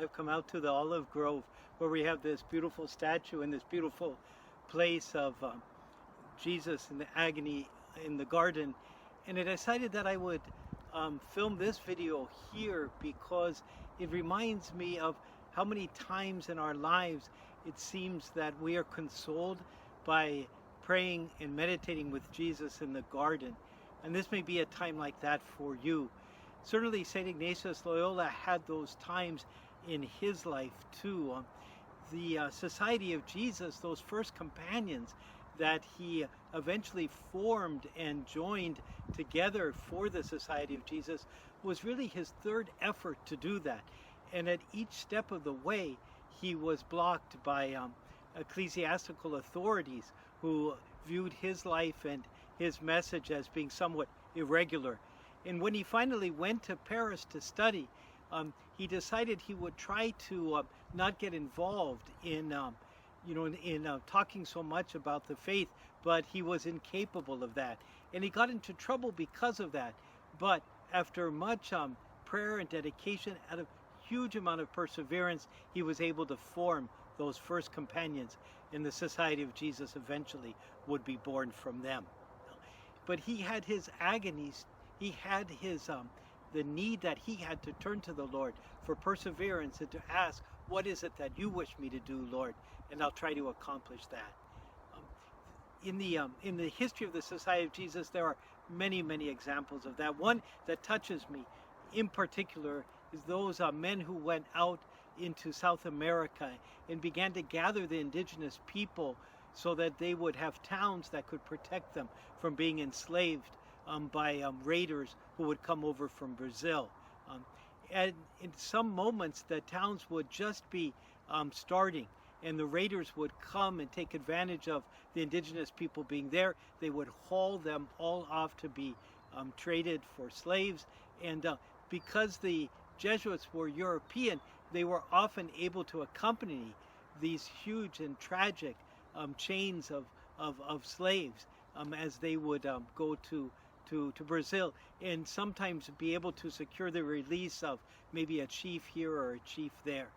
I've come out to the olive grove where we have this beautiful statue and this beautiful place of Jesus in the agony in the garden. And I decided that I would film this video here because it reminds me of how many times in our lives it seems that we are consoled by praying and meditating with Jesus in the garden. And this may be a time like that for you. Certainly St Ignatius Loyola had those times in his life too. The Society of Jesus, those first companions that he eventually formed and joined together for the Society of Jesus, was really his third effort to do that. And at each step of the way, he was blocked by ecclesiastical authorities who viewed his life and his message as being somewhat irregular. And when he finally went to Paris to study, he decided he would try to not get involved in talking so much about the faith, but he was incapable of that. And he got into trouble because of that. But after much prayer and dedication, out of huge amount of perseverance, he was able to form those first companions, and the Society of Jesus eventually would be born from them. But he had his agonies, he had his the need that he had to turn to the Lord for perseverance and to ask, what is it that you wish me to do, Lord? And I'll try to accomplish that. In the history of the Society of Jesus, there are many, many examples of that. One that touches me in particular is those men who went out into South America and began to gather the indigenous people so that they would have towns that could protect them from being enslaved by raiders who would come over from Brazil. And in some moments, the towns would just be starting, and the raiders would come and take advantage of the indigenous people being there. They would haul them all off to be traded for slaves. And because the Jesuits were European, they were often able to accompany these huge and tragic chains of slaves as they would go to Brazil, and sometimes be able to secure the release of maybe a chief here or a chief there.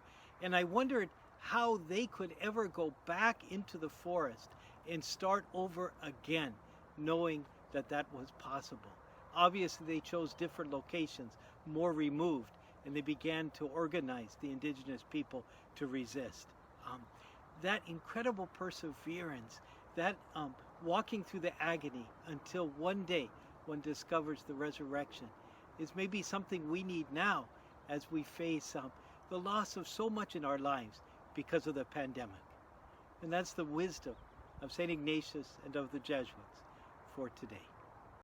And I wondered how they could ever go back into the forest and start over again, knowing that that was possible. Obviously, they chose different locations, more removed, and they began to organize the indigenous people to resist. That incredible perseverance, that walking through the agony until one day one discovers the resurrection, is maybe something we need now as we face the loss of so much in our lives because of the pandemic. And that's the wisdom of St. Ignatius and of the Jesuits for today.